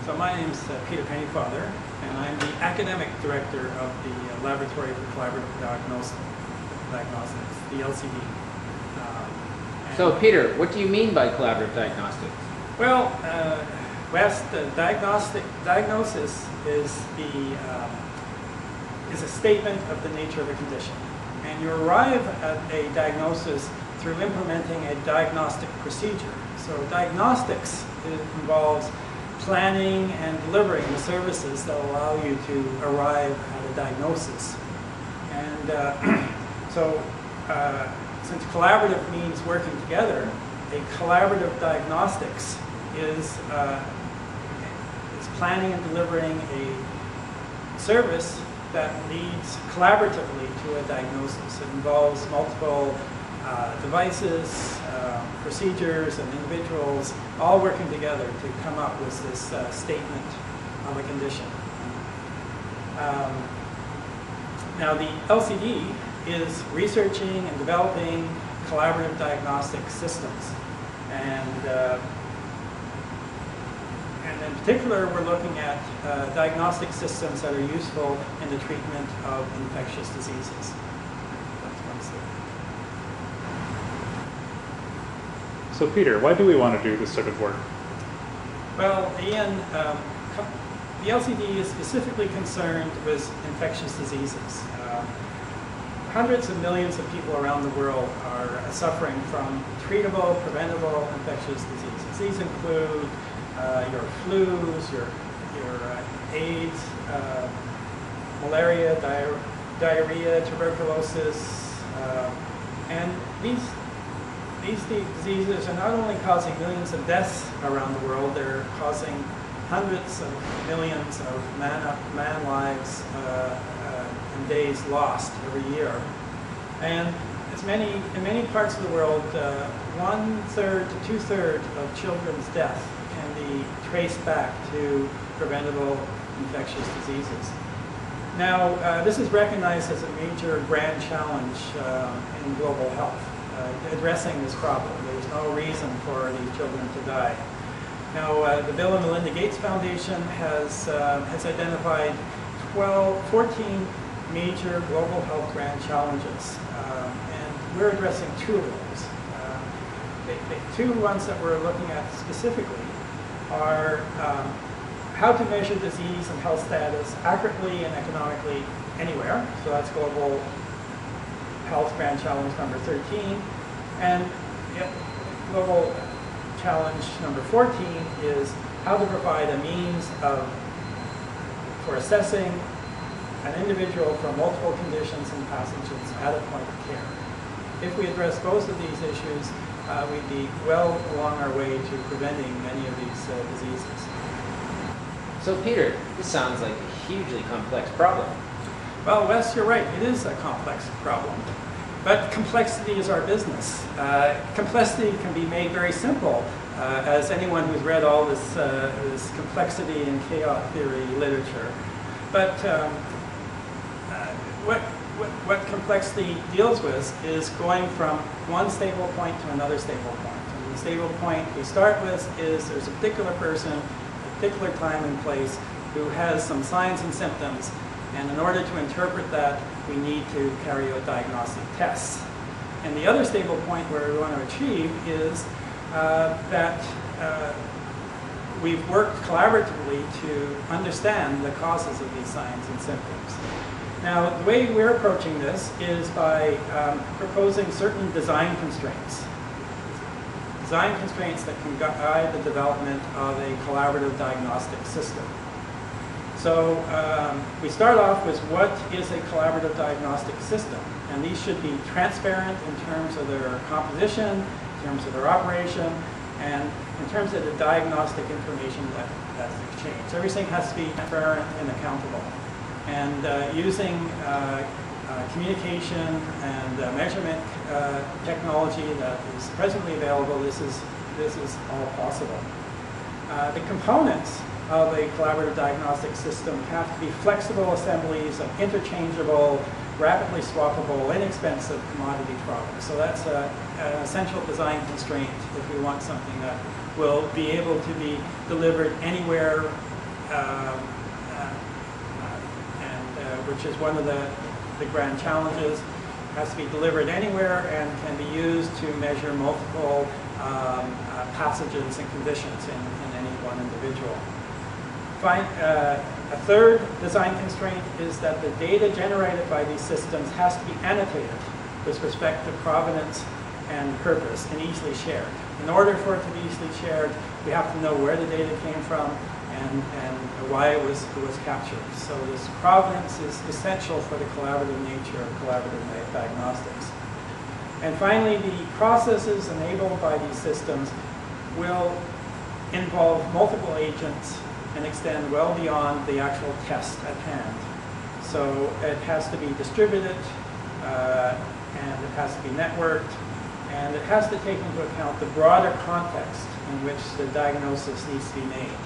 So my name's Peter Pennefather, and I'm the academic director of the Laboratory for Collaborative Diagnostics, the LCD. So Peter, what do you mean by collaborative diagnostics? Well, Wes, the diagnosis is a statement of the nature of a condition. And you arrive at a diagnosis through implementing a diagnostic procedure. So diagnostics involves planning and delivering the services that allow you to arrive at a diagnosis. And since collaborative means working together, a collaborative diagnostics is planning and delivering a service that leads collaboratively to a diagnosis. It involves multiple devices, procedures, and individuals all working together to come up with this statement of a condition. Now the LCD is researching and developing collaborative diagnostic systems. And in particular, we're looking at diagnostic systems that are useful in the treatment of infectious diseases. That's one slide. So Peter, why do we want to do this sort of work? Well, Ian, the LCD is specifically concerned with infectious diseases. Hundreds of millions of people around the world are suffering from treatable, preventable infectious diseases. These include your flus, your AIDS, malaria, diarrhea, tuberculosis, and these diseases are not only causing millions of deaths around the world, they're causing hundreds of millions of man lives and days lost every year. And in many parts of the world, 1/3 to 2/3 of children's death can be traced back to preventable infectious diseases. Now, this is recognized as a major grand challenge in global health, addressing this problem. There's no reason for these children to die. Now, the Bill and Melinda Gates Foundation has identified 14 major global health grand challenges, and we're addressing two of those. The two ones that we're looking at specifically are how to measure disease and health status accurately and economically anywhere. So that's Global Health Grand Challenge number 13. And Global Challenge number 14 is how to provide a means for assessing an individual for multiple conditions and pathogens at a point of care. If we address both of these issues, we'd be well along our way to preventing many of these diseases. So Peter, this sounds like a hugely complex problem. Well, Wes, you're right. It is a complex problem. But complexity is our business. Complexity can be made very simple, as anyone who's read all this complexity and chaos theory literature. But what complexity deals with is going from one stable point to another stable point. And the stable point we start with is there's a particular person, a particular time and place, who has some signs and symptoms. And in order to interpret that, we need to carry out diagnostic tests. And the other stable point where we want to achieve is that we've worked collaboratively to understand the causes of these signs and symptoms. Now, the way we're approaching this is by proposing certain design constraints. Design constraints that can guide the development of a collaborative diagnostic system. So we start off with what is a collaborative diagnostic system. And these should be transparent in terms of their composition, in terms of their operation, and in terms of the diagnostic information that's exchanged. Everything has to be transparent and accountable. And using communication and measurement technology that is presently available, this is all possible. The components of a collaborative diagnostic system have to be flexible assemblies of interchangeable, rapidly swappable, inexpensive commodity products. So that's an essential design constraint if we want something that will be able to be delivered anywhere, which is one of the grand challenges. It has to be delivered anywhere and can be used to measure multiple pathogens and conditions in any one individual. A third design constraint is that the data generated by these systems has to be annotated with respect to provenance and purpose and easily shared. In order for it to be easily shared, we have to know where the data came from and why it was captured. So this provenance is essential for the collaborative nature of collaborative diagnostics. And finally, the processes enabled by these systems will involve multiple agents and extend well beyond the actual test at hand. So it has to be distributed, and it has to be networked, and it has to take into account the broader context in which the diagnosis needs to be made.